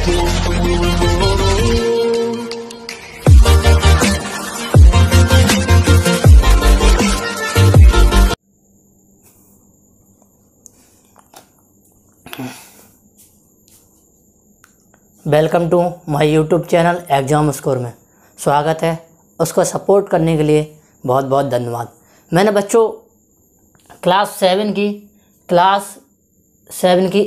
Welcome to my YouTube channel exam score में स्वागत है। उसको सपोर्ट करने के लिए बहुत बहुत धन्यवाद। मैंने बच्चों क्लास 7 की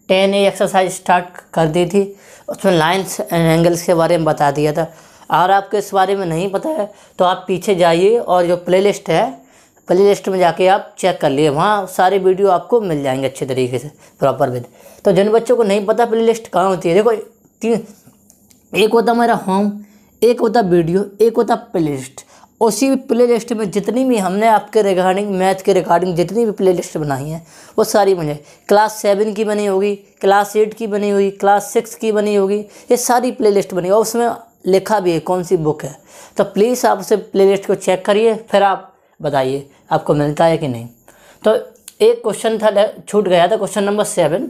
10A एक्सरसाइज स्टार्ट कर दी थी। उसमें लाइन्स एंड एंगल्स के बारे में बता दिया था। अगर आपको इस बारे में नहीं पता है तो आप पीछे जाइए और जो प्लेलिस्ट है, प्लेलिस्ट में जाके आप चेक कर लिए, वहाँ सारे वीडियो आपको मिल जाएंगे अच्छे तरीके से प्रॉपर विद। तो जिन बच्चों को नहीं पता प्लेलिस्ट कहाँ होती है, देखो एक होता मेरा होम, एक होता वीडियो, एक होता प्लेलिस्ट। उसी प्लेलिस्ट में जितनी भी हमने आपके रिगार्डिंग मैथ के रिगार्डिंग जितनी भी प्लेलिस्ट बनाई है वो सारी मुझे क्लास 7 की बनी होगी, क्लास 8 की बनी होगी, क्लास 6 की बनी होगी, ये सारी प्लेलिस्ट बनी और उसमें लिखा भी है कौन सी बुक है। तो प्लीज़ आप उसे प्लेलिस्ट को चेक करिए, फिर आप बताइए आपको मिलता है कि नहीं। तो एक क्वेश्चन था छूट गया था, क्वेश्चन नंबर 7,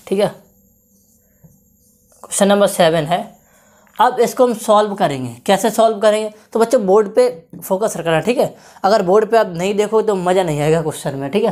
ठीक है। क्वेश्चन नंबर 7 है। अब इसको हम सॉल्व करेंगे। कैसे सॉल्व करेंगे तो बच्चों बोर्ड पे फोकस रखना, ठीक है। अगर बोर्ड पे आप नहीं देखो तो मज़ा नहीं आएगा क्वेश्चन में, ठीक है।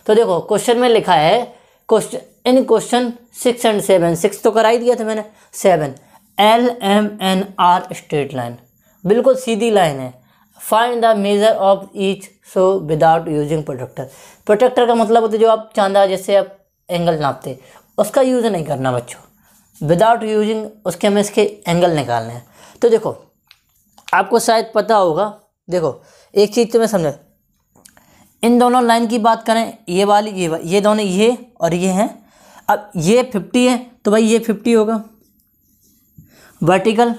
तो देखो क्वेश्चन में लिखा है क्वेश्चन 6 एंड 7, 6 तो करा ही दिया था मैंने, 7 LMNR स्ट्रेट लाइन, बिल्कुल सीधी लाइन है। Find the measure of each so without using protractor. Protractor का मतलब होता है जो आप चांदा जैसे आप एंगल नापते, उसका यूज़ नहीं करना बच्चों। विदाउट यूजिंग उसके हमें इसके एंगल निकालने हैं। तो देखो आपको शायद पता होगा, देखो एक चीज़ तो मैं समझा, इन दोनों लाइन की बात करें, ये वाली ये दोनों ये और ये हैं। अब ये 50 है तो भाई ये 50 होगा, वर्टिकल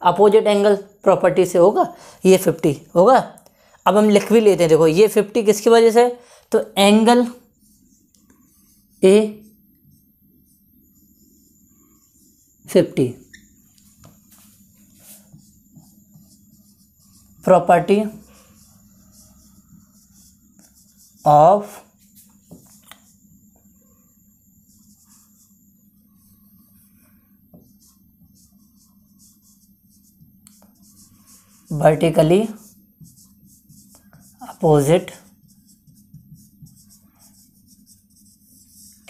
अपोजिट एंगल प्रॉपर्टी से होगा, ये 50 होगा। अब हम लिख भी लेते हैं, देखो ये 50 किसकी वजह से, तो angle A 50 property of vertically opposite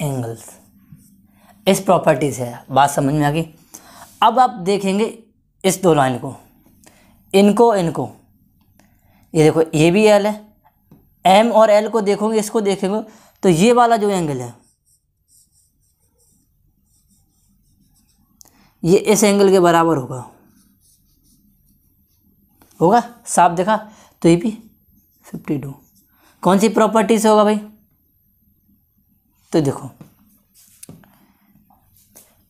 angles, इस प्रॉपर्टी से है। बात समझ में आ गई। अब आप देखेंगे इस दो लाइन को, इनको ये देखो, ये भी एल है, एम और एल को देखोगे, इसको देखेंगे तो ये वाला जो एंगल है ये इस एंगल के बराबर होगा, साफ देखा। तो ये भी 52 कौन सी प्रॉपर्टी से होगा भाई, तो देखो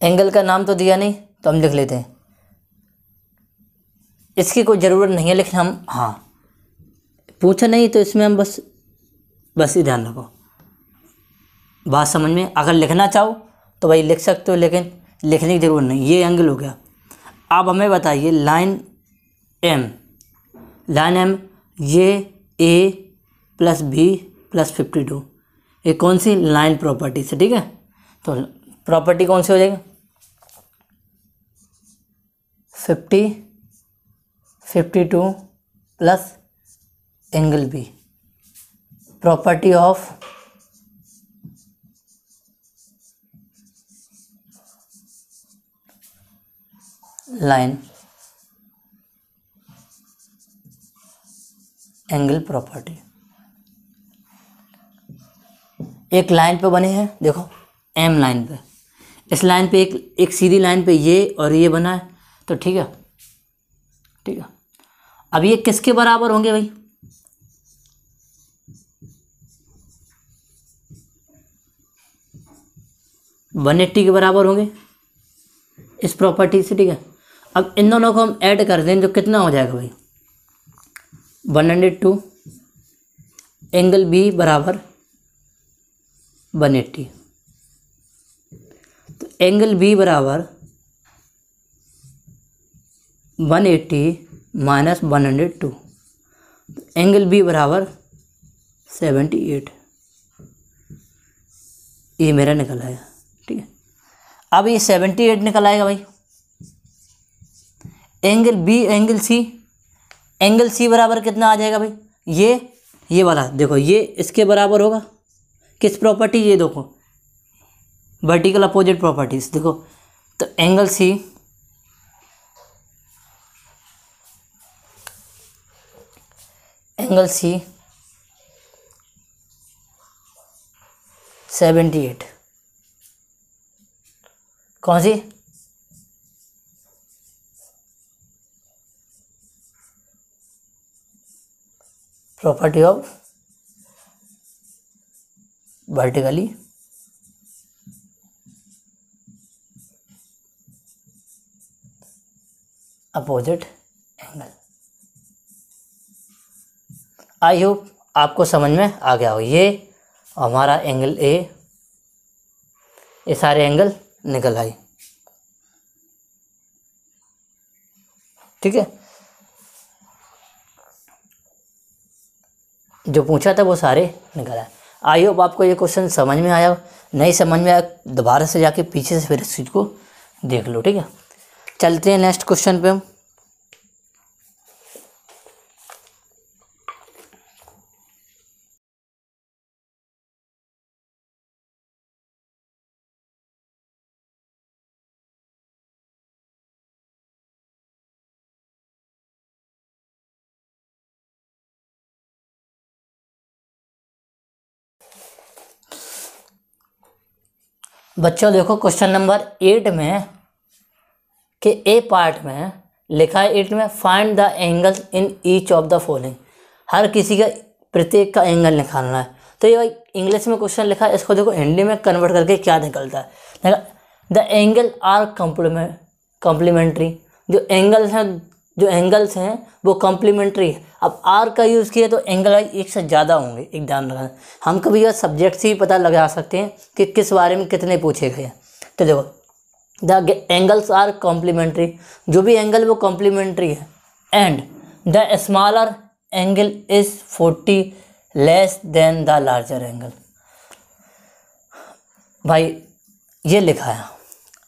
एंगल का नाम तो दिया नहीं तो हम लिख लेते हैं, इसकी कोई ज़रूरत नहीं है लेकिन हम, हाँ पूछा नहीं तो इसमें हम बस ही ध्यान रखो। बात समझ में, अगर लिखना चाहो तो भाई लिख सकते हो लेकिन लिखने की ज़रूरत नहीं। ये एंगल हो गया। अब हमें बताइए लाइन एम, ये A + B + 52, ये कौन सी लाइन प्रॉपर्टी से, ठीक है। तो प्रॉपर्टी कौन सी हो जाएगी, 50 52 plus angle B, property of line angle property. एक लाइन पे बने हैं, देखो एम लाइन पे, इस लाइन पे एक सीधी लाइन पे ये और ये बना है, तो ठीक है। अब ये किसके बराबर होंगे भाई, 180 के बराबर होंगे इस प्रॉपर्टी से, ठीक है। अब इन दोनों को हम ऐड कर दें तो कितना हो जाएगा भाई, 102 एंगल B बराबर 180, तो एंगल B बराबर 180 माइनस 102, तो एंगल B बराबर 78, ये मेरा निकल आया, ठीक है। अब ये 78 निकल आएगा भाई। एंगल बी एंगल सी बराबर कितना आ जाएगा भाई, ये वाला देखो, ये इसके बराबर होगा किस प्रॉपर्टी, ये देखो वर्टिकल अपोजिट प्रॉपर्टीज देखो। तो एंगल सी एंगल सी 78 कौन सी, property of vertically opposite angle. I hope आपको समझ में आ गया हो। ये हमारा एंगल ए, ये सारे एंगल निकल आए, ठीक है। जो पूछा था वो सारे निकल आए। आई होप आपको ये क्वेश्चन समझ में आया। नहीं समझ में आया दोबारा से जाके पीछे से फिर इस चीज़ को देख लो, ठीक है। चलते हैं नेक्स्ट क्वेश्चन पे हम। बच्चों देखो क्वेश्चन नंबर 8 में कि ए पार्ट में लिखा है 8 में find the angle in each of the following. हर किसी का प्रत्येक का एंगल निकालना है। तो ये भाई इंग्लिश में क्वेश्चन लिखा है, इसको देखो हिंदी में कन्वर्ट करके क्या निकलता है। देखो द एंगल आर कॉम्प्लीमेंट्री। जो एंगल्स हैं वो कॉम्प्लीमेंट्री है। अब आर का यूज़ किया तो एंगल भाई एक से ज़्यादा होंगे, एक ध्यान रखना। हम कभी यह सब्जेक्ट से ही पता लगा सकते हैं कि किस बारे में कितने पूछे गए हैं। तो देखो द एंगल्स आर कॉम्प्लीमेंट्री, जो भी एंगल वो कॉम्प्लीमेंट्री है। And the smaller angle is 40 less than the larger angle. भाई ये लिखा है।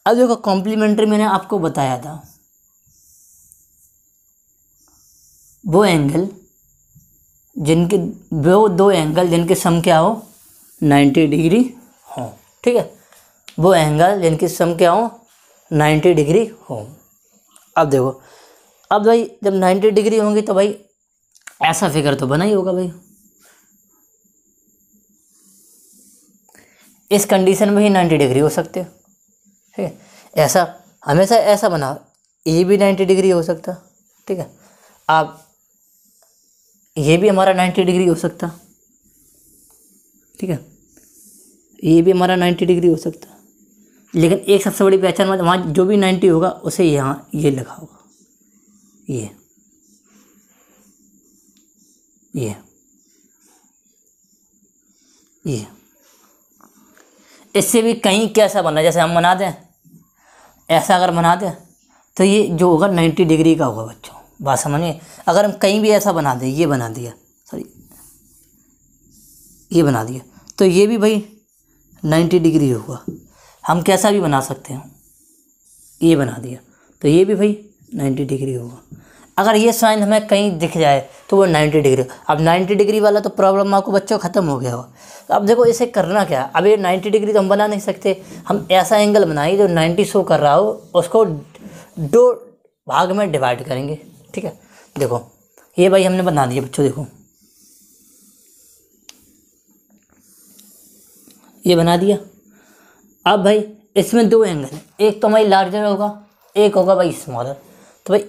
अब देखो कॉम्प्लीमेंट्री मैंने आपको बताया था, वो एंगल जिनके वो दो एंगल जिनके सम क्या हो 90 डिग्री हो, ठीक है। वो एंगल जिनकी सम क्या हो 90 डिग्री हो। अब देखो, अब भाई जब 90 डिग्री होंगी तो भाई ऐसा फिगर तो बना ही होगा भाई। इस कंडीशन में ही 90 डिग्री हो सकते हो, ठीक है। ऐसा हमेशा ऐसा बना, ये भी 90 डिग्री हो सकता, ठीक है। आप ये भी हमारा 90 डिग्री हो सकता, ठीक है। ये भी हमारा 90 डिग्री हो सकता, लेकिन एक सबसे बड़ी पहचान वहाँ जो भी 90 होगा उसे यहाँ ये लिखा होगा, ये इससे भी कहीं कैसा बना, जैसे हम बना दें ऐसा, अगर बना दें तो ये जो होगा 90 डिग्री का होगा बच्चों, बात समझिए। अगर हम कहीं भी ऐसा बना दें, ये बना दिया, सॉरी ये बना दिया, तो ये भी भाई 90 डिग्री होगा। हम कैसा भी बना सकते हैं, ये बना दिया तो ये भी भाई 90 डिग्री होगा। अगर ये साइन हमें कहीं दिख जाए तो वो 90 डिग्री। अब 90 डिग्री वाला तो प्रॉब्लम आपको बच्चों ख़त्म हो गया हो। अब देखो इसे करना क्या, अब ये 90 डिग्री तो हम बना नहीं सकते। हम ऐसा एंगल बनाए जो 90 शो कर रहा हो, उसको 2 भाग में डिवाइड करेंगे, ठीक है। देखो ये भाई हमने बना दिया बच्चों, देखो ये बना दिया। अब भाई इसमें 2 एंगल हैं, एक तो भाई लार्जर होगा, एक होगा भाई स्मॉलर। तो भाई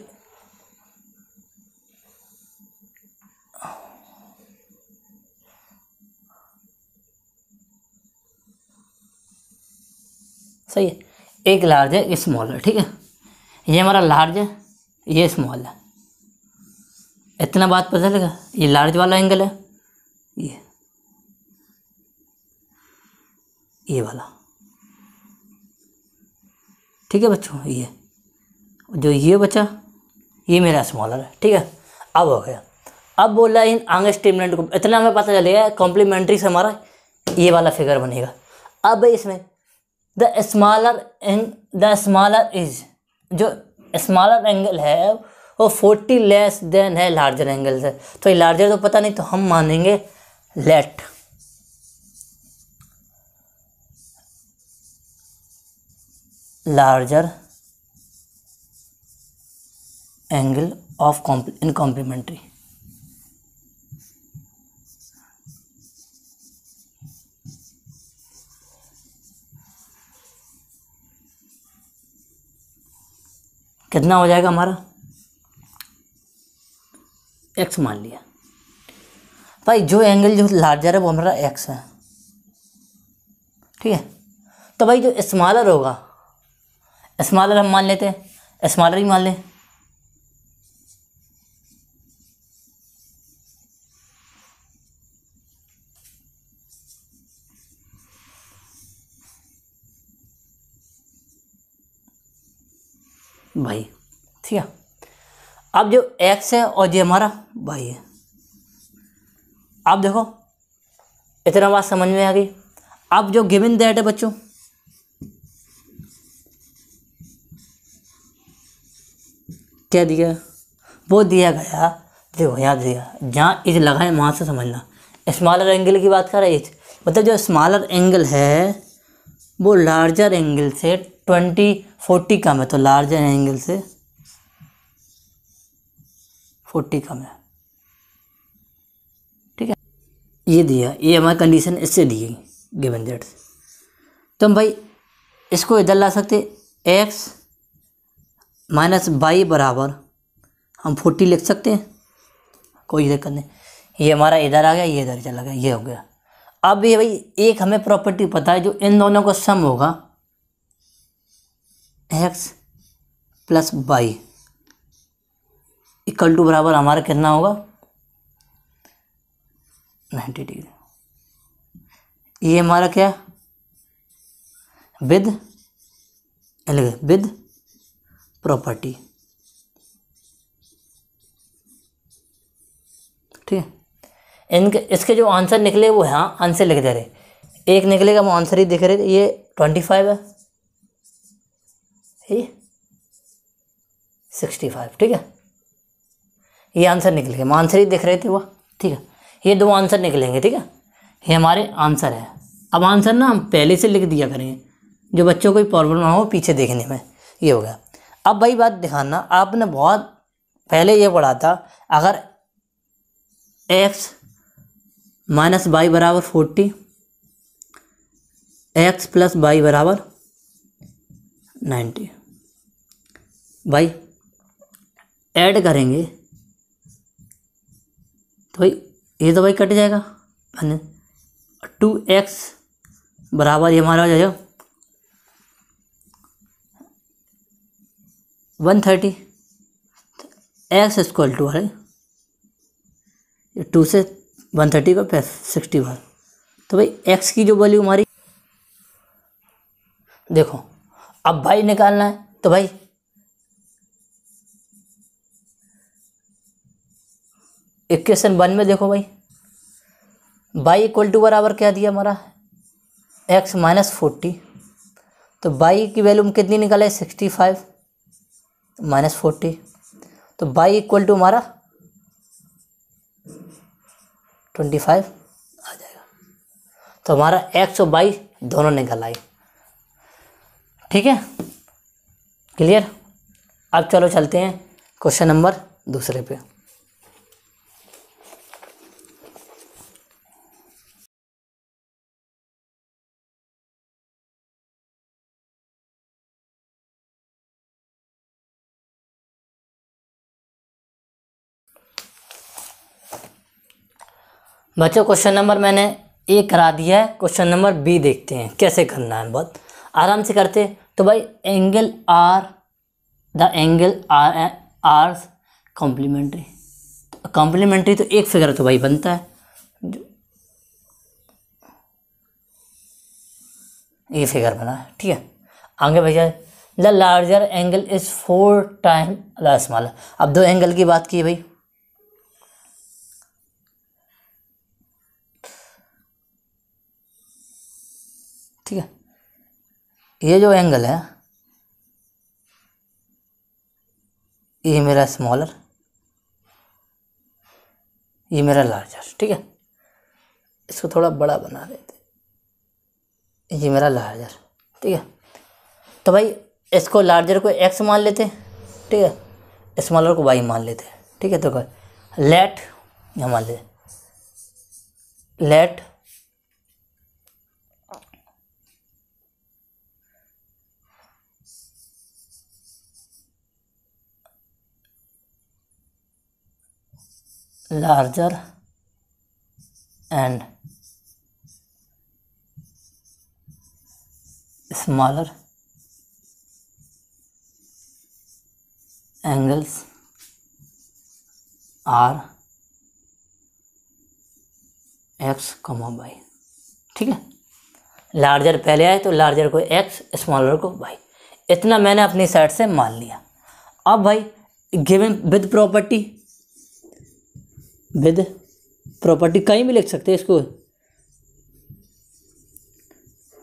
सही है, एक लार्ज है, एक स्मॉल है, ठीक है। ये हमारा लार्ज है, ये स्मॉल है। इतना बात पता लगा, ये लार्ज वाला एंगल है, ये वाला, ठीक है बच्चों। ये जो ये बचा ये मेरा स्मॉलर है, ठीक है। अब हो गया। अब बोला इन आंगे स्टेटमेंट को, इतना हमें पता चलेगा कॉम्प्लीमेंट्री से हमारा ये वाला फिगर बनेगा। अब इसमें द स्मॉलर इज, जो स्मॉलर एंगल है वो 40 लेस देन है लार्जर एंगल से। तो ये लार्जर तो पता नहीं, तो हम मानेंगे let larger angle of in complementary. कितना हो जाएगा हमारा, एक्स मान लिया भाई। जो एंगल जो लार्जर है वो हमारा एक्स है, ठीक है। तो भाई जो स्मॉलर होगा, स्मॉलर हम मान लेते हैं, स्मॉलर ही मान लें। भाई ठीक है। अब जो एक्स है और ये हमारा वाई है, अब देखो इतना बात समझ में आ गई। अब जो गिवन दैट है बच्चों, क्या दिया, वो दिया गया, देखो यहाँ दिया, जहाँ इज लगा है वहाँ से समझना। स्मॉलर एंगल की बात कर रहे हैं, मतलब जो स्मॉलर एंगल है वो लार्जर एंगल से 40 कम है, तो लार्जर एंगल से 40 कम है, ठीक है। ये दिया, ये हमारी कंडीशन इससे दी गई गिवन दैट। तो हम भाई इसको इधर ला सकते, एक्स माइनस वाई बराबर हम 40 लिख सकते हैं, कोई दिक्कत नहीं। ये हमारा इधर आ गया, ये इधर चला गया, ये हो गया। अब ये भाई एक हमें प्रॉपर्टी पता है, जो इन दोनों का सम होगा x plus y equal to बराबर हमारा कितना होगा 90 डिग्री। ये हमारा क्या, विद प्रॉपर्टी, ठीक है। इनके इसके जो आंसर निकले वो यहाँ आंसर लिख दे रहे, एक निकलेगा वो आंसर ही दिख रहे, ये 25 है, ये 65, ठीक है। ये आंसर निकलेगा, हम आंसर ही दिख रहे थे वो, ठीक है। ये दो आंसर निकलेंगे, ठीक है। ये हमारे आंसर है। अब आंसर ना हम पहले से लिख दिया करेंगे, जो बच्चों को प्रॉब्लम ना हो पीछे देखने में। ये हो गया। अब भाई बात दिखाना, आपने बहुत पहले ये पढ़ा था, अगर एक्स माइनस वाई बराबर 40, एक्स प्लस वाई बराबर 90, भाई ऐड करेंगे तो भाई ये तो भाई कट जाएगा, 2x बराबर ये हमारा हो जाएगा 130, एक्स इक्वल टू है 2 से 130 को 61। तो भाई x की जो वैल्यू हमारी, देखो अब भाई निकालना है, तो भाई इक्वेशन 1 में देखो भाई y इक्वल टू बराबर क्या दिया हमारा x माइनस 40, तो y की वैल्यू में कितनी निकाले 65 माइनस 40, तो y इक्वल टू हमारा 25 आ जाएगा। तो हमारा x और y दोनों निकल आए, ठीक है, क्लियर। अब चलो चलते हैं क्वेश्चन नंबर दूसरे पे। बच्चों क्वेश्चन नंबर मैंने ए करा दिया है, क्वेश्चन नंबर बी देखते हैं कैसे करना है, बहुत आराम से करते। तो भाई angle are, the angle are complementary, complementary तो एक फिगर तो भाई बनता है, ये फिगर बना है, ठीक है। आगे भैया the larger angle is 4 time the smaller. अब दो एंगल की बात की भाई, ठीक है। ये जो एंगल है ये मेरा स्मॉलर, ये मेरा लार्जर, ठीक है। इसको थोड़ा बड़ा बना देते, ये मेरा लार्जर, ठीक है। तो भाई इसको लार्जर को x मान लेते, ठीक है, स्मॉलर को y मान लेते, ठीक है। तो लेट यहाँ मान लेते, late larger and smaller angles are x, y, ठीक है। लार्जर पहले आए तो लार्जर को x, स्मॉलर को y, इतना मैंने अपनी साइड से मान लिया। अब भाई given with property, with property कहीं भी लिख सकते हैं इसको,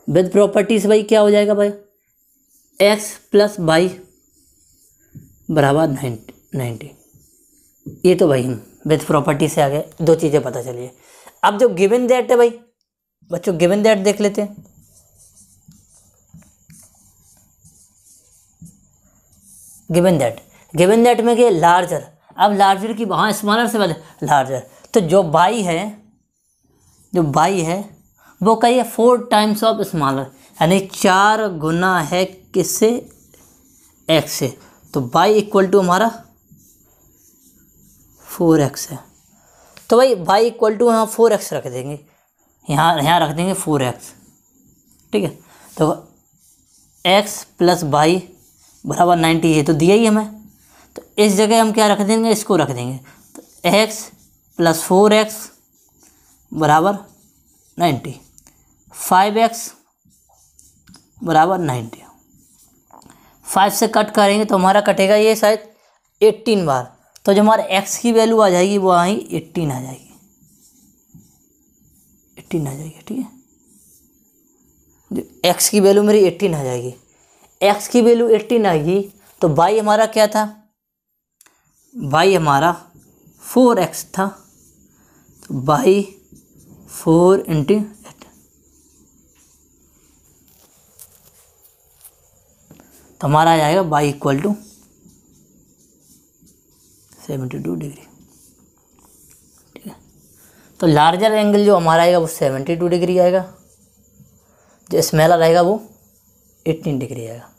विद प्रॉपर्टी से भाई क्या हो जाएगा भाई, x प्लस वाई बराबर 90। ये तो भाई हम विद प्रॉपर्टी से आगे दो चीज़ें पता चलिए। अब जो गिवन दैट है भाई बच्चों, गिवन दैट देख लेते हैं। गिवन दैट में क्या, लार्जर, अब लार्जर की वहाँ स्मॉलर से लार्जर, तो जो बाई है वो कही है 4 टाइम्स ऑफ स्मॉलर, यानी 4 गुना है किससे, x से। तो बाई इक्वल टू हमारा 4x है। तो भाई बाई इक्वल टू यहाँ 4x रख देंगे, यहाँ रख देंगे 4x, ठीक है। तो x प्लस बाई बराबर 90, ये तो दिया ही हमें। तो इस जगह हम क्या रख देंगे, इसको रख देंगे। तो x प्लस 4x बराबर 90, 5x बराबर 90। 5 से कट करेंगे तो हमारा कटेगा ये शायद 18 बार, तो जो हमारा x की वैल्यू आ जाएगी वो आई 18 आ जाएगी, 18 आ जाएगी, ठीक है। जो x की वैल्यू मेरी 18 आ जाएगी, x की वैल्यू 18 आएगी। तो y हमारा क्या था, y हमारा 4x था, तो y 4 इंटू 8, तो हमारा आ जाएगा y इक्वल टू 72 डिग्री, ठीक है। तो लार्जर एंगल जो हमारा आएगा वो 72 डिग्री आएगा, जो स्मॉलर आएगा वो 18 डिग्री आएगा।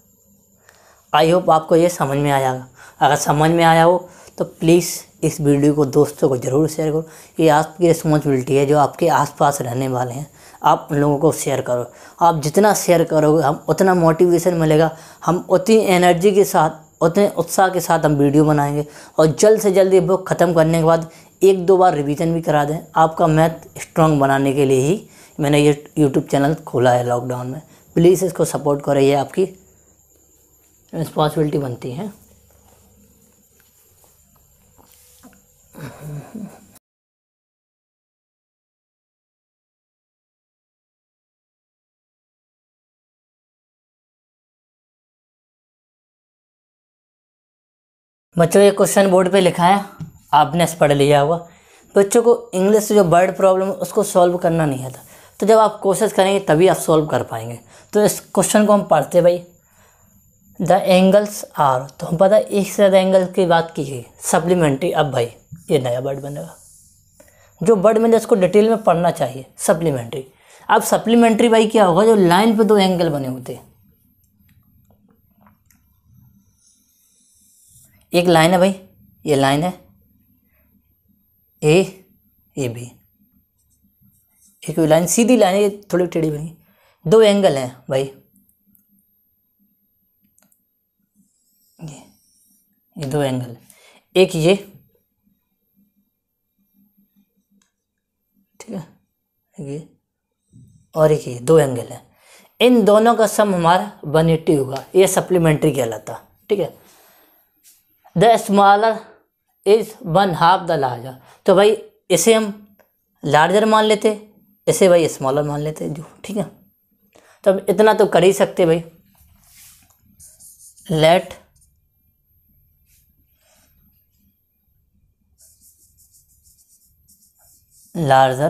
आई होप आपको ये समझ में आया। अगर समझ में आया हो तो प्लीज़ इस वीडियो को दोस्तों को ज़रूर शेयर करो। ये आपकी रिस्पॉन्सिबिलिटी है, जो आपके आसपास रहने वाले हैं आप उन लोगों को शेयर करो। आप जितना शेयर करोगे हम उतना मोटिवेशन मिलेगा, हम उतनी एनर्जी के साथ, उतने उत्साह के साथ हम वीडियो बनाएंगे। और जल्द से जल्द ये बुक ख़त्म करने के बाद 1-2 बार रिवीजन भी करा दें। आपका मैथ स्ट्रॉन्ग बनाने के लिए ही मैंने ये यूट्यूब चैनल खोला है लॉकडाउन में। प्लीज़ इसको सपोर्ट करें, ये आपकी रिस्पॉन्सिबिलिटी बनती है। बच्चों ये क्वेश्चन बोर्ड पे लिखा है, आपने पढ़ लिया होगा। बच्चों को इंग्लिश से जो वर्ड प्रॉब्लम है उसको सॉल्व करना नहीं आता, तो जब आप कोशिश करेंगे तभी आप सॉल्व कर पाएंगे। तो इस क्वेश्चन को हम पढ़ते भाई, द एंगल्स आर, तो हम पता है एक से ज़्यादा एंगल की बात की गई, सप्लीमेंट्री। अब भाई ये नया वर्ड बनेगा, जो वर्ड में इसको डिटेल में पढ़ना चाहिए, सप्लीमेंट्री। अब सप्लीमेंट्री भाई क्या होगा, जो लाइन पे 2 एंगल बने होते हैं। एक लाइन है भाई, ये लाइन है ए बी, एक लाइन सीधी लाइन है, ये थोड़ी टेढ़ी बनी। 2 एंगल हैं भाई, ये 2 एंगल, एक ये, ठीक है, ये और एक ये, 2 एंगल है। इन दोनों का सम हमारा 180 होगा, ये सप्लीमेंट्री कहलाता, ठीक है। The smaller is 1/2 the larger, तो भाई इसे हम लार्जर मान लेते, इसे भाई स्मॉलर मान लेते जो, ठीक है। तो अब इतना तो कर ही सकते भाई। Let larger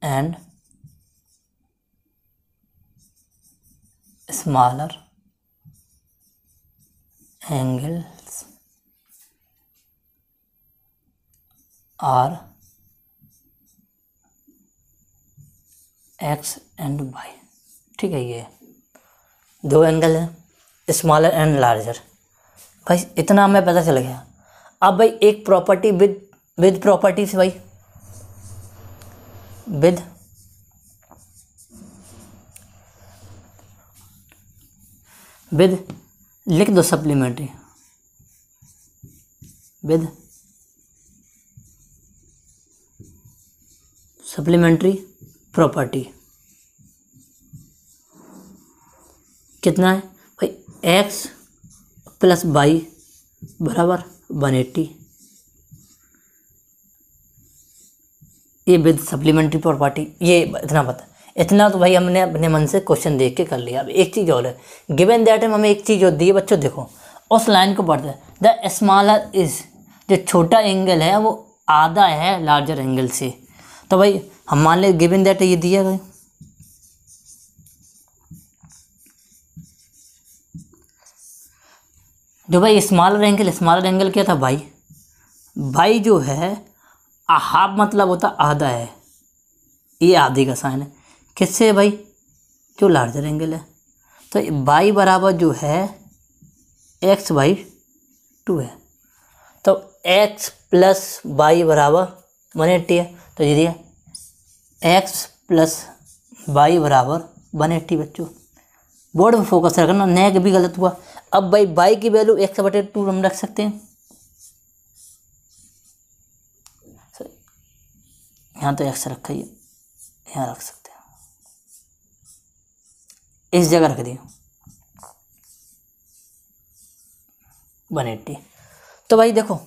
and smaller angles are x and y। ठीक है, ये दो एंगल है, स्मॉलर एंड लार्जर। भाई इतना हमें पता चल गया। अब भाई एक प्रॉपर्टी विद प्रॉपर्टी से, भाई विद लिख दो सप्लीमेंट्री, विद सप्लीमेंट्री प्रॉपर्टी कितना है भाई, x प्लस वाई बराबर 180। ये विद सप्लीमेंट्री प्रॉपर्टी, ये इतना पता। इतना तो भाई हमने अपने मन से क्वेश्चन देख के कर लिया। अब एक चीज़ और है, गिवन दैट हमें एक चीज़ और दी है बच्चों, देखो उस लाइन को पढ़ते हैं, द स्मॉलर इज, जो छोटा एंगल है वो आधा है लार्जर एंगल से। तो भाई हम मान ले गिवन दैट ये दिया गया, जो भाई स्मॉलर एंगल क्या था भाई, भाई जो है हाफ मतलब होता आधा है, ये आधे का साइन है किससे भाई, जो लार्जर एंगल है। तो बाई बराबर जो है x/2 है, तो x प्लस वाई बराबर 180 है। तो ये दिया x प्लस वाई बराबर 180। बच्चों बोर्ड में फोकस रखना, नेक भी गलत हुआ। अब भाई बाई की वैल्यू x/2 हम रख सकते हैं, यहाँ तो x रखा ही है, यहाँ रख सकते हैं, इस जगह रख दिया 180। तो भाई देखो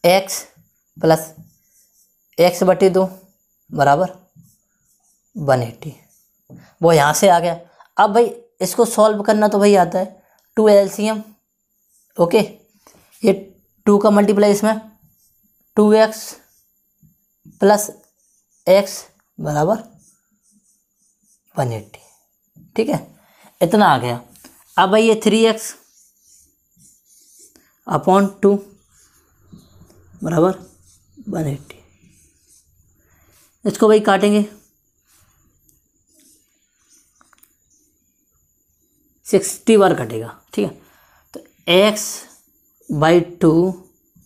x प्लस x/2 बराबर 180, वो यहाँ से आ गया। अब भाई इसको सॉल्व करना तो भाई आता है 2 LCM, ओके, ये 2 का मल्टीप्लाई इसमें 2x प्लस x बराबर 180। ठीक है, इतना आ गया। अब भाई ये 3x अपॉन 2 बराबर 180, इसको भाई काटेंगे 60 बार कटेगा। ठीक है, तो x/2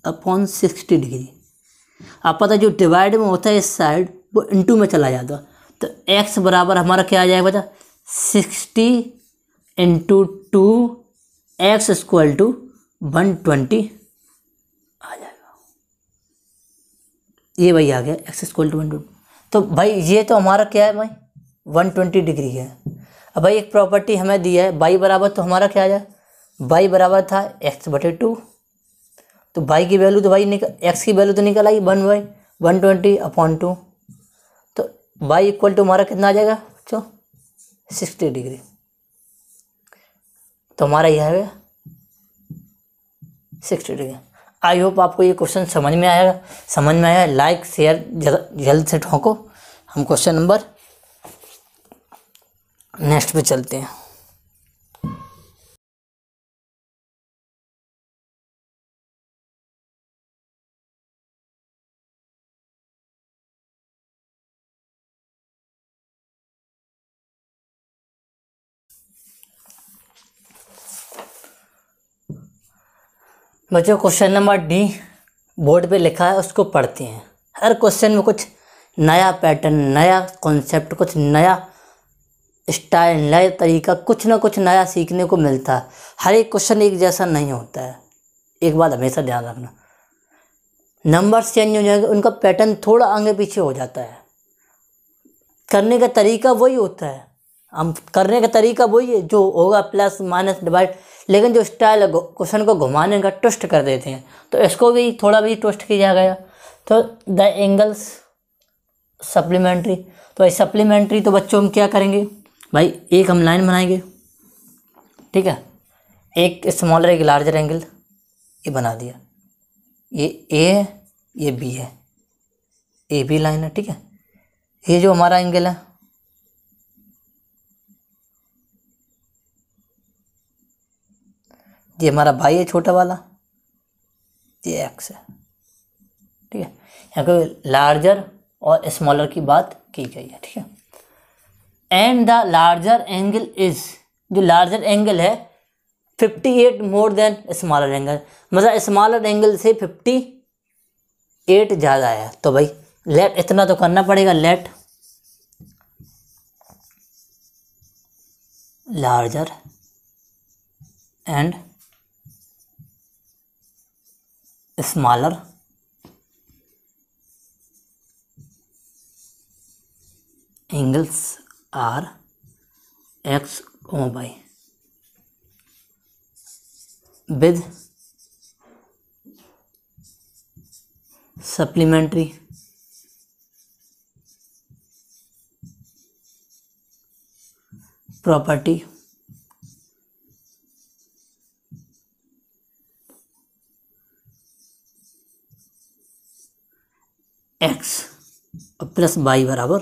अपॉन 60 डिग्री, आप पता जो डिवाइड में होता है इस साइड वो इनटू में चला जाता, तो x बराबर हमारा क्या आ जाएगा बता, 60 × 2 x = 120 आ जाएगा। ये भाई आ गया x = 120। तो भाई ये तो हमारा क्या है भाई, 120 डिग्री है। अब भाई एक प्रॉपर्टी हमें दी है y बराबर, तो हमारा क्या आ जाए, y बराबर था x/2, तो y की वैल्यू तो भाई x की वैल्यू तो निकल आई 1/120 अपॉन 2, तो y = हमारा कितना आ जाएगा बच्चों, 60 डिग्री। तो हमारा यह है 60 डिग्री। आई होप आपको ये क्वेश्चन समझ में आया। लाइक शेयर जल्द से ठोको। हम क्वेश्चन नंबर नेक्स्ट पे चलते हैं। बच्चों क्वेश्चन नंबर डी बोर्ड पे लिखा है, उसको पढ़ते हैं। हर क्वेश्चन में कुछ नया पैटर्न, नया कॉन्सेप्ट, कुछ नया स्टाइल, नया तरीका, कुछ ना कुछ नया सीखने को मिलता है। हर एक क्वेश्चन एक जैसा नहीं होता है, एक बात हमेशा ध्यान रखना। नंबर्स चेंज हो जाएंगे, उनका पैटर्न थोड़ा आगे पीछे हो जाता है, करने का तरीका वही होता है, हम करने का तरीका वही है जो होगा, प्लस माइनस डिवाइड, लेकिन जो स्टाइल है क्वेश्चन को घुमाने का ट्विस्ट कर देते हैं, तो इसको भी थोड़ा भी ट्विस्ट किया गया। तो द एंगल्स सप्लीमेंट्री, तो सप्लीमेंट्री तो बच्चों हम क्या करेंगे, भाई एक हम लाइन बनाएंगे, ठीक है, एक स्मॉलर एक लार्जर एंगल ये बना दिया, ये ए है ये बी है, ए बी लाइन है, ठीक है। ये जो हमारा एंगल है ये हमारा भाई है छोटा वाला, ये एक्स है, ठीक है। यहाँ पे लार्जर और स्मॉलर की बात की गई है, ठीक है। And the larger angle is, जो लार्जर एंगल है 58 मोर देन स्मॉलर एंगल, मतलब स्मॉलर एंगल से 58 ज़्यादा है। तो भाई लेट इतना तो करना पड़ेगा, let larger and smaller angles are x y with supplementary property x plus y बराबर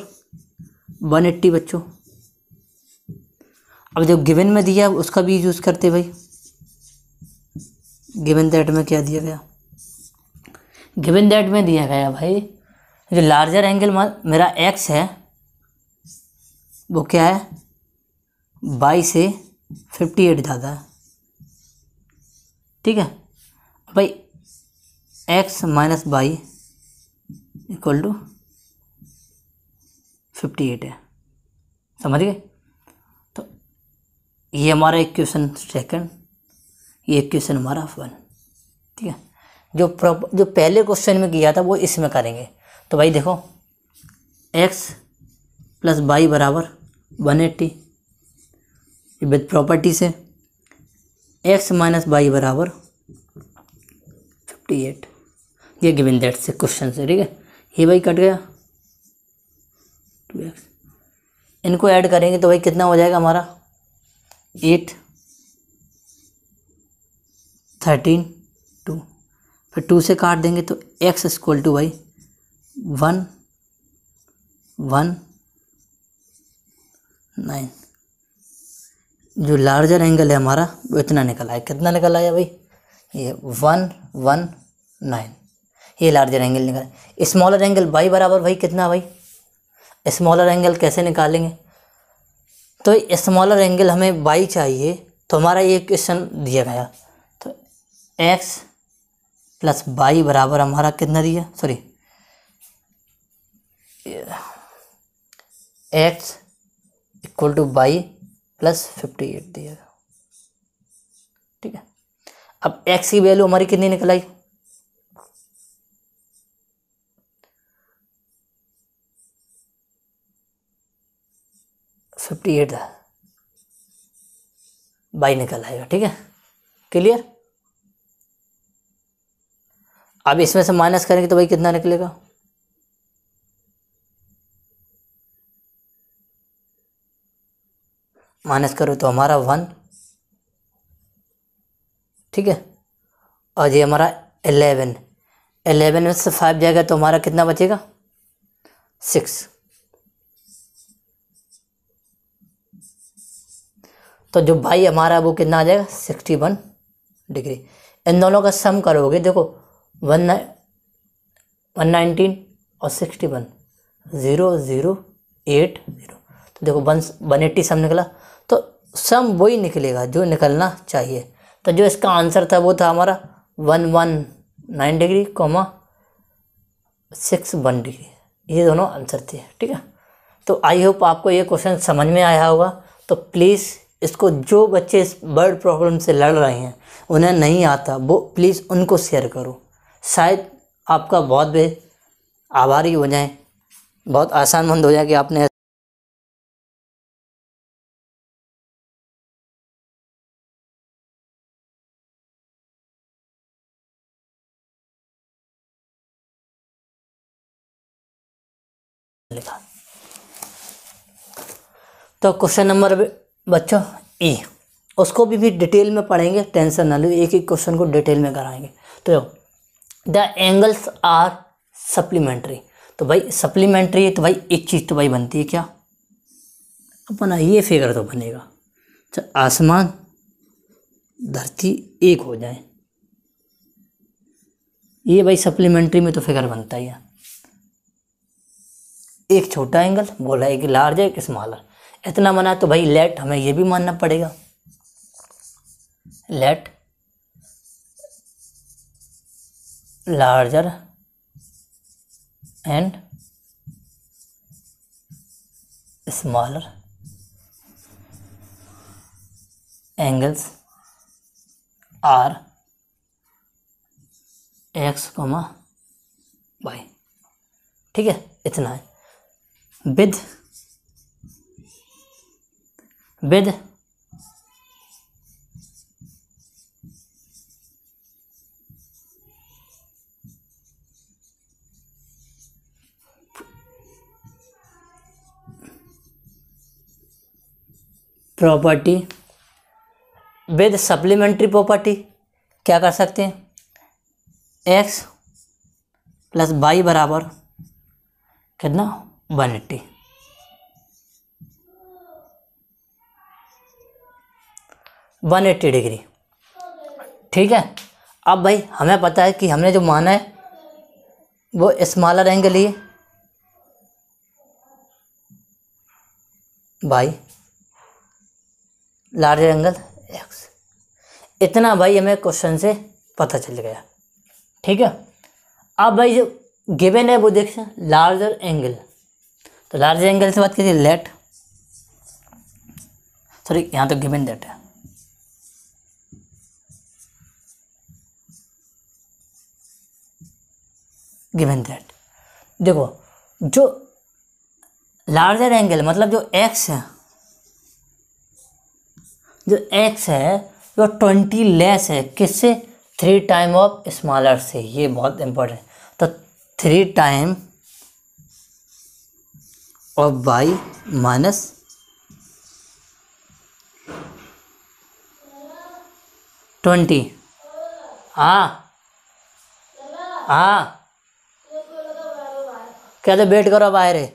180। बच्चों अब जो गिवन में दिया उसका भी यूज़ करते भाई। गिवन दैट में क्या दिया गया, गिवन दैट में दिया गया भाई जो लार्जर एंगल मेरा x है वो क्या है, y से 58 ज़्यादा है, ठीक है। भाई x minus y equal to 58 है, समझ गए। तो ये हमारा इक्वेशन सेकंड, ये इक्वेशन हमारा 1, ठीक है। जो पहले क्वेश्चन में किया था वो इसमें करेंगे। तो भाई देखो x प्लस वाई बराबर 180 विद प्रॉपर्टी से, x माइनस वाई बराबर 58, ये गिवन दैट से क्वेश्चन से, ठीक है। ये भाई कट गया 2x, इनको ऐड करेंगे तो भाई कितना हो जाएगा हमारा 8 13 2, फिर 2 से काट देंगे तो x इक्वल टू भाई 1 1 9। जो लार्जर एंगल है हमारा वो इतना निकल आया, कितना निकल आया भाई, ये 1 1 9, ये लार्जर एंगल निकला। स्मॉलर एंगल y बराबर भाई कितना, भाई स्मॉलर एंगल कैसे निकालेंगे, तो स्मॉलर एंगल हमें y चाहिए, तो हमारा ये क्वेश्चन दिया गया, तो x प्लस वाई बराबर हमारा कितना दिया, sorry x equal to y plus 58 दिया, ठीक है। अब x की वैल्यू हमारी कितनी निकल आई, फिफ्टी एट बाई निकल आएगा, ठीक है, क्लियर। अब इसमें से माइनस करेंगे तो भाई कितना निकलेगा, माइनस करो तो हमारा 1, ठीक है। और ये हमारा 11 में से 5 जाएगा तो हमारा कितना बचेगा 6। तो जो भाई हमारा वो कितना आ जाएगा 61 डिग्री। इन दोनों का सम करोगे देखो 119 और 61 008 0, तो देखो 180 सम निकला, तो सम वही निकलेगा जो निकलना चाहिए। तो जो इसका आंसर था वो था हमारा 119 डिग्री कॉमा 61 डिग्री, ये दोनों आंसर थे, ठीक है। तो आई होप आपको ये क्वेश्चन समझ में आया होगा। तो प्लीज़ इसको जो बच्चे इस वर्ड प्रॉब्लम से लड़ रहे हैं उन्हें नहीं आता वो प्लीज़ उनको शेयर करो, शायद आपका बहुत भी आभारी हो जाए, बहुत आसानमंद हो जाए कि आपने लिखा। तो क्वेश्चन नंबर बच्चों ई, उसको भी डिटेल में पढ़ेंगे, टेंशन ना लो, एक एक क्वेश्चन को डिटेल में कराएंगे। तो द एंगल्स आर सप्लीमेंट्री, तो भाई सप्लीमेंट्री है तो भाई एक चीज़ तो भाई बनती है क्या, अपना ये फिगर तो बनेगा, तो आसमान धरती एक हो जाए, ये भाई सप्लीमेंट्री में तो फिगर बनता ही है। एक छोटा एंगल बोला, एक लार्ज है एक स्मॉलर, इतना बना तो भाई लेट हमें ये भी मानना पड़ेगा, let larger and smaller angles are x comma y, ठीक है, इतना है। With property, with supplementary property क्या कर सकते हैं, एक्स प्लस वाई बराबर कितना 180, डिग्री, ठीक है। अब भाई हमें पता है कि हमने जो माना है वो स्मॉलर एंगल ही है, बाई लार्जर एंगल एक्स, इतना भाई हमें क्वेश्चन से पता चल गया, ठीक है। अब भाई जो गिवन है वो देख लार्जर एंगल, तो लार्जर एंगल से बात कीजिए लेट, सॉरी यहाँ तो गिवन दैट है, गिवन दैट, देखो जो लार्जर एंगल मतलब जो एक्स है, जो एक्स है वो 20 लेस है किससे, 3 टाइम ऑफ स्मॉलर से, ये बहुत इंपॉर्टेंट, तो 3 time of y minus twenty, हाँ कहते वेट करो बाहर है,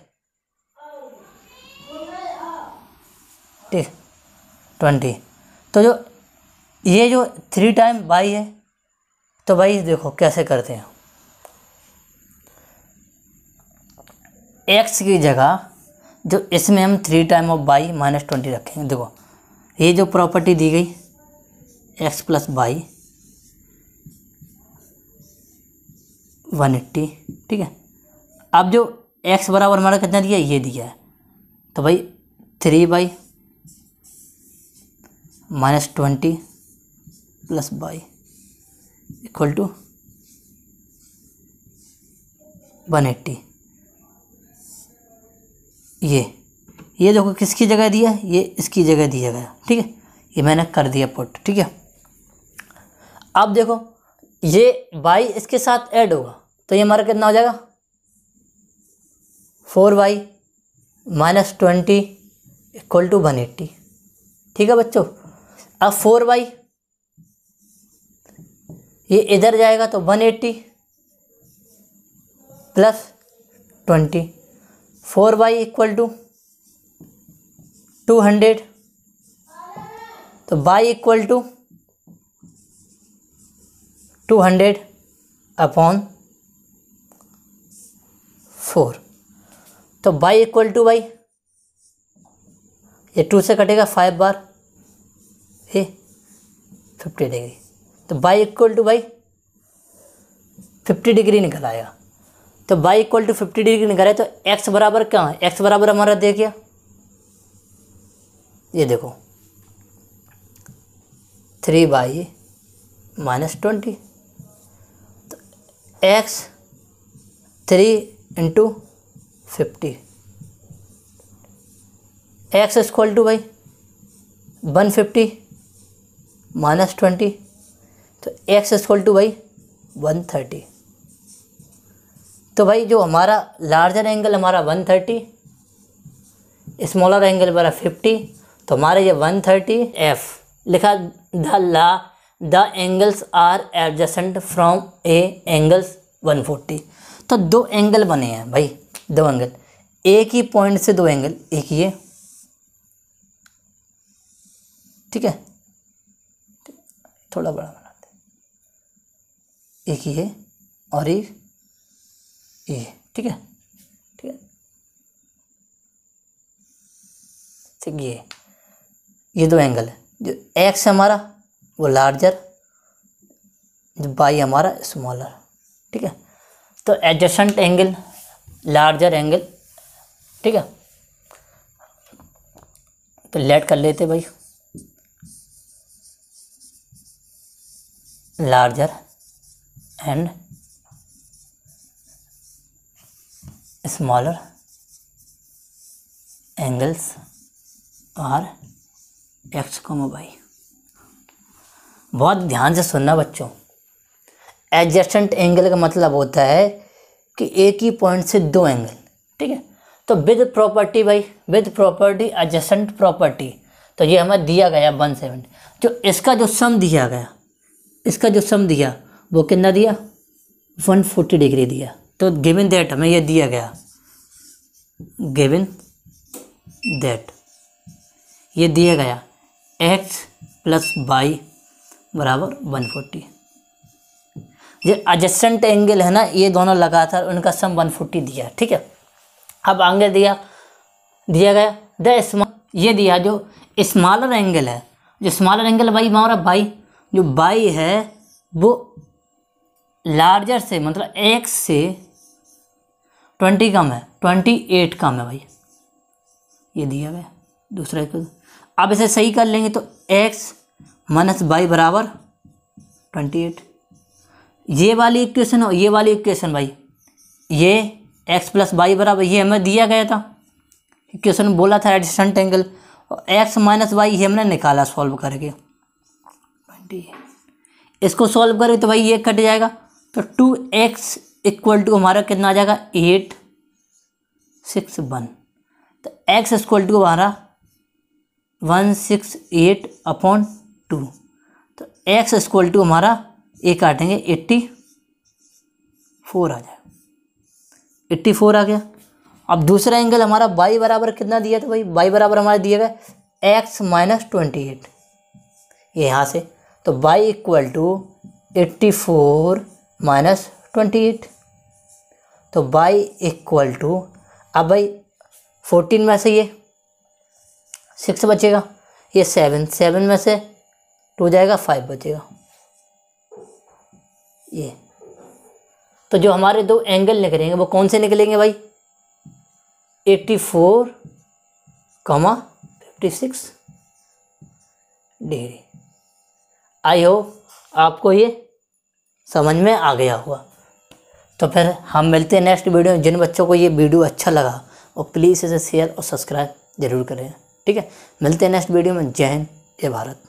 ठीक 20, तो जो ये जो 3 टाइम बाई है, तो भाई देखो कैसे करते हैं, एक्स की जगह जो इसमें हम 3 टाइम ऑफ बाई माइनस 20 रखेंगे, देखो ये जो प्रॉपर्टी दी गई एक्स प्लस बाई 180, ठीक है। अब जो एक्स बराबर हमारा कितना दिया, ये दिया है, तो भाई 3 y minus 20 plus y equal to 180, ये देखो किसकी जगह दिया, ये इसकी जगह दिया गया, ठीक है, ये मैंने कर दिया पुट, ठीक है। अब देखो ये बाई इसके साथ ऐड होगा तो ये हमारा कितना हो जाएगा, 4 बाई माइनस 20 इक्वल टू 180, ठीक है बच्चों। अब 4 बाई ये इधर जाएगा तो 180 प्लस 20, 4 बाई इक्वल टू 200, तो बाई इक्वल टू 200 अपॉन 4, तो बाई इक्वल टू भाई ये 2 से कटेगा 5 बार, ये 50 डिग्री, तो बाई इक्वल टू भाई 50 डिग्री निकल आएगा, तो बाई इक्वल टू 50 डिग्री निकल आए, तो एक्स बराबर क्या है, एक्स बराबर हमारा देखिए ये देखो 3 बाई माइनस 20, तो x 3 into 50, x equal to भाई 150 माइनस 20, तो एक्स इक्वल टू भाई 130, तो भाई जो हमारा लार्जर एंगल हमारा 130 स्मॉलर एंगल बड़ा 50, तो हमारे ये 130 F लिखा। The angles are adjacent from a angles 140। तो दो एंगल बने हैं भाई, दो एंगल, एक ही पॉइंट से दो एंगल, एक ये, ठीक है, थोड़ा बड़ा बनाते हैं, एक ये और एक ये, ठीक है, ठीक है, ठीक, ये दो एंगल है। जो एक्स हमारा वो लार्जर, जो वाई हमारा स्मॉलर, ठीक है। तो एडजेसेंट एंगल, लार्जर एंगल, ठीक है। तो लेट कर लेते भाई, larger and smaller angles are x comma y. बहुत ध्यान से सुनना बच्चों, एडजेसेंट एंगल का मतलब होता है कि एक ही पॉइंट से दो एंगल, ठीक है। तो विद प्रॉपर्टी भाई, विद प्रॉपर्टी एडजेसेंट प्रॉपर्टी, तो ये हमें दिया गया 170। जो इसका जो सम दिया गया, इसका जो सम दिया वो कितना दिया, 140 डिग्री दिया। तो गिवन दैट हमें ये दिया गया, गिवन दैट ये दिया गया x प्लस वाई बराबर 140। ये एडजेसेंट एंगल है ना, ये दोनों लगातार उनका सम 140 दिया, ठीक है। अब आगे दिया गया ये दिया जो स्मॉलर एंगल है, जो स्मॉलर एंगल भाई हमारा बाई, जो बाई है वो लार्जर से मतलब x से 20 कम है, 28 कम है भाई, ये दिया गया दूसरा इक्वेशन। अब इसे सही कर लेंगे तो x माइनस वाई बराबर 28। ये वाली इक्वेशन और ये वाली इक्वेशन भाई, ये x प्लस वाई बराबर, ये हमें दिया गया था इक्वेशन में, बोला था एडजेसेंट एंगल, और x माइनस वाई ये हमने निकाला सॉल्व करके 28। इसको सॉल्व करें तो भाई ये कट जाएगा, तो 2x इक्वल टू हमारा कितना आ जाएगा 861। तो x इक्वल टू हमारा 168/2, तो x इक्वल टू हमारा ये काटेंगे 84 आ जाएगा, 84 आ गया। अब दूसरा एंगल हमारा y बराबर कितना दिया था भाई, y बराबर हमारा दिया गया x माइनस 28, ये यहाँ से, तो y इक्वल टू 84 माइनस 28, तो y इक्वल टू, अब भाई 14 में से ये 6 बचेगा, ये 7 में से 2 जाएगा, 5 बचेगा ये। तो जो हमारे दो एंगल निकलेंगे वो कौन से निकलेंगे भाई, 84,56 डिग्री। आई होप आपको ये समझ में आ गया होगा। तो फिर हम मिलते हैं नेक्स्ट वीडियो में। जिन बच्चों को ये वीडियो अच्छा लगा वो प्लीज़ इसे शेयर और सब्सक्राइब जरूर करें, ठीक है। मिलते हैं नेक्स्ट वीडियो में। जय हिंद, जय भारत।